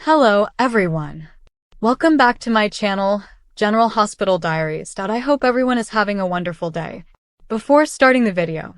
Hello, everyone. Welcome back to my channel, General Hospital Diaries. I hope everyone is having a wonderful day. Before starting the video,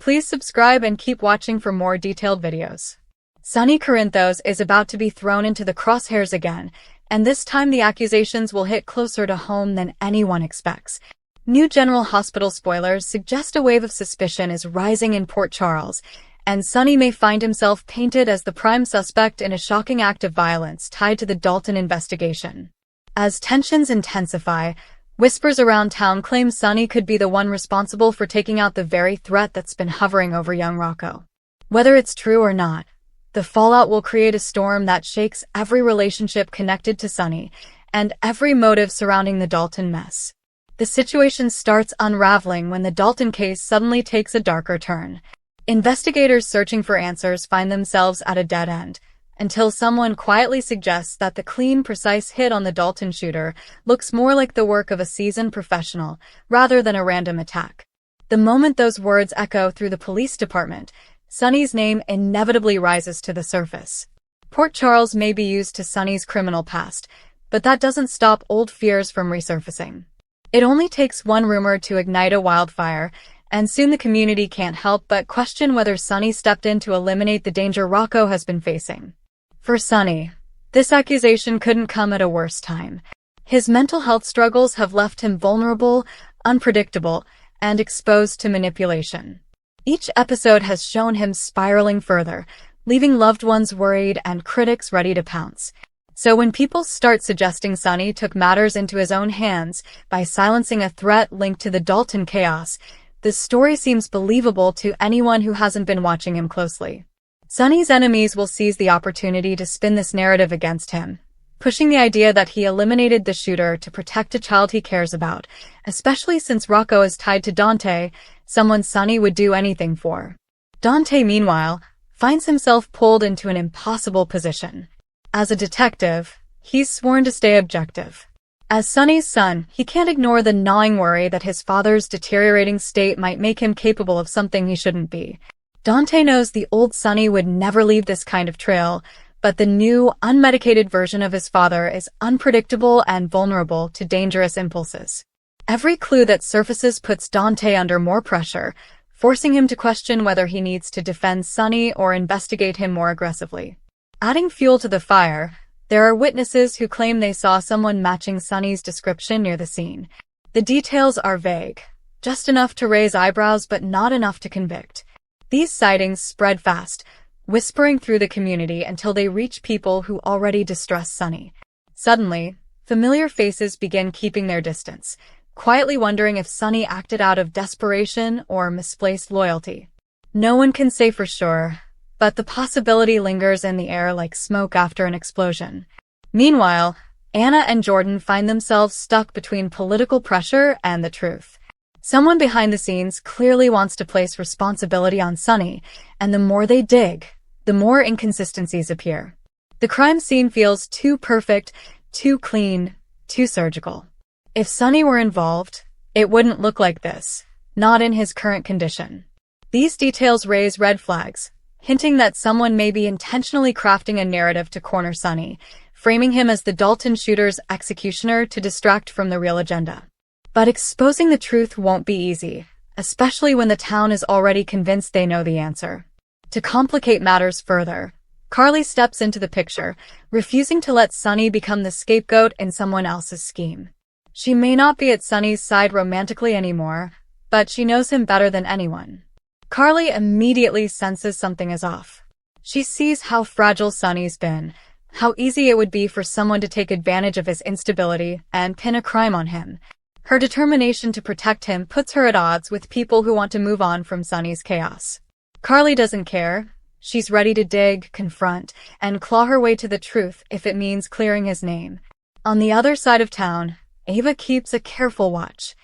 please subscribe and keep watching for more detailed videos. Sonny Corinthos is about to be thrown into the crosshairs again, and this time the accusations will hit closer to home than anyone expects. New General Hospital spoilers suggest a wave of suspicion is rising in Port Charles, and Sonny may find himself painted as the prime suspect in a shocking act of violence tied to the Dalton investigation. As tensions intensify, whispers around town claim Sonny could be the one responsible for taking out the very threat that's been hovering over young Rocco. Whether it's true or not, the fallout will create a storm that shakes every relationship connected to Sonny and every motive surrounding the Dalton mess. The situation starts unraveling when the Dalton case suddenly takes a darker turn. Investigators searching for answers find themselves at a dead end, until someone quietly suggests that the clean, precise hit on the Dalton shooter looks more like the work of a seasoned professional rather than a random attack. The moment those words echo through the police department, Sonny's name inevitably rises to the surface. Port Charles may be used to Sonny's criminal past, but that doesn't stop old fears from resurfacing. It only takes one rumor to ignite a wildfire, and soon the community can't help but question whether Sonny stepped in to eliminate the danger Rocco has been facing. For Sonny, this accusation couldn't come at a worse time. His mental health struggles have left him vulnerable, unpredictable, and exposed to manipulation. Each episode has shown him spiraling further, leaving loved ones worried and critics ready to pounce. So when people start suggesting Sonny took matters into his own hands by silencing a threat linked to the Dalton chaos, the story seems believable to anyone who hasn't been watching him closely. Sonny's enemies will seize the opportunity to spin this narrative against him, pushing the idea that he eliminated the shooter to protect a child he cares about, especially since Rocco is tied to Dante, someone Sonny would do anything for. Dante, meanwhile, finds himself pulled into an impossible position. As a detective, he's sworn to stay objective. As Sonny's son, he can't ignore the gnawing worry that his father's deteriorating state might make him capable of something he shouldn't be. Dante knows the old Sonny would never leave this kind of trail, but the new, unmedicated version of his father is unpredictable and vulnerable to dangerous impulses. Every clue that surfaces puts Dante under more pressure, forcing him to question whether he needs to defend Sonny or investigate him more aggressively. Adding fuel to the fire, there are witnesses who claim they saw someone matching Sonny's description near the scene. The details are vague, just enough to raise eyebrows but not enough to convict. These sightings spread fast, whispering through the community until they reach people who already distrust Sonny. Suddenly, familiar faces begin keeping their distance, quietly wondering if Sonny acted out of desperation or misplaced loyalty. No one can say for sure, but the possibility lingers in the air like smoke after an explosion. Meanwhile, Anna and Jordan find themselves stuck between political pressure and the truth. Someone behind the scenes clearly wants to place responsibility on Sonny, and the more they dig, the more inconsistencies appear. The crime scene feels too perfect, too clean, too surgical. If Sonny were involved, it wouldn't look like this, not in his current condition. These details raise red flags, hinting that someone may be intentionally crafting a narrative to corner Sonny, framing him as the Dalton shooter's executioner to distract from the real agenda. But exposing the truth won't be easy, especially when the town is already convinced they know the answer. To complicate matters further, Carly steps into the picture, refusing to let Sonny become the scapegoat in someone else's scheme. She may not be at Sonny's side romantically anymore, but she knows him better than anyone. Carly immediately senses something is off. She sees how fragile Sonny's been, how easy it would be for someone to take advantage of his instability and pin a crime on him. Her determination to protect him puts her at odds with people who want to move on from Sonny's chaos. Carly doesn't care. She's ready to dig, confront, and claw her way to the truth if it means clearing his name. On the other side of town, Ava keeps a careful watch.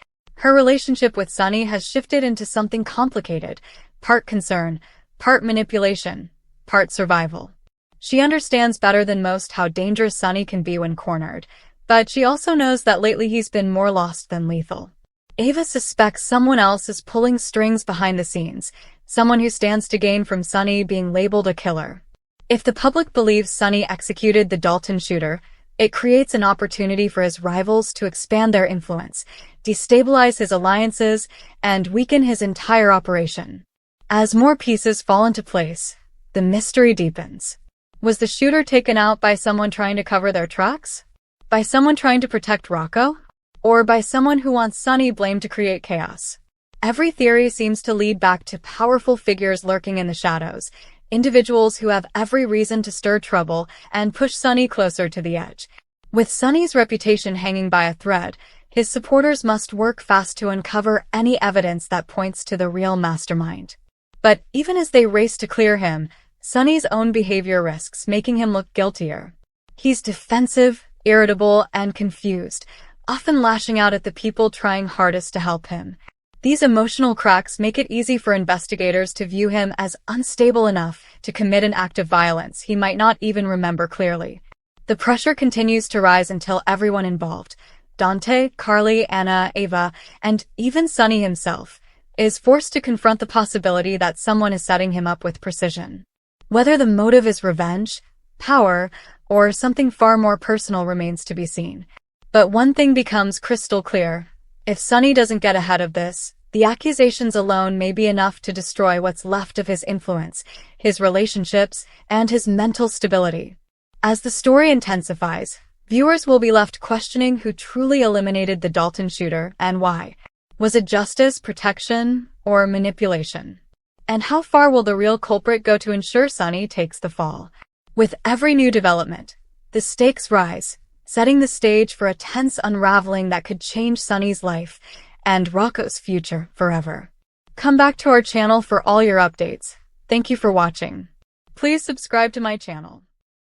Her relationship with Sonny has shifted into something complicated, part concern, part manipulation, part survival. She understands better than most how dangerous Sonny can be when cornered, but she also knows that lately he's been more lost than lethal. Ava suspects someone else is pulling strings behind the scenes, someone who stands to gain from Sonny being labeled a killer. If the public believes Sonny executed the Dalton shooter, it creates an opportunity for his rivals to expand their influence, destabilize his alliances, and weaken his entire operation. As more pieces fall into place, the mystery deepens. Was the shooter taken out by someone trying to cover their tracks? By someone trying to protect Rocco? Or by someone who wants Sonny blamed to create chaos? Every theory seems to lead back to powerful figures lurking in the shadows, individuals who have every reason to stir trouble and push Sonny closer to the edge. With Sonny's reputation hanging by a thread, his supporters must work fast to uncover any evidence that points to the real mastermind. But even as they race to clear him, Sonny's own behavior risks making him look guiltier. He's defensive, irritable, and confused, often lashing out at the people trying hardest to help him. These emotional cracks make it easy for investigators to view him as unstable enough to commit an act of violence he might not even remember clearly. The pressure continues to rise until everyone involved, Dante, Carly, Anna, Ava, and even Sonny himself, is forced to confront the possibility that someone is setting him up with precision. Whether the motive is revenge, power, or something far more personal remains to be seen. But one thing becomes crystal clear. If Sonny doesn't get ahead of this, the accusations alone may be enough to destroy what's left of his influence, his relationships, and his mental stability. As the story intensifies, viewers will be left questioning who truly eliminated the Dalton shooter and why. Was it justice, protection, or manipulation? And how far will the real culprit go to ensure Sonny takes the fall? With every new development, the stakes rise, setting the stage for a tense unraveling that could change Sonny's life and Rocco's future forever. Come back to our channel for all your updates. Thank you for watching. Please subscribe to my channel.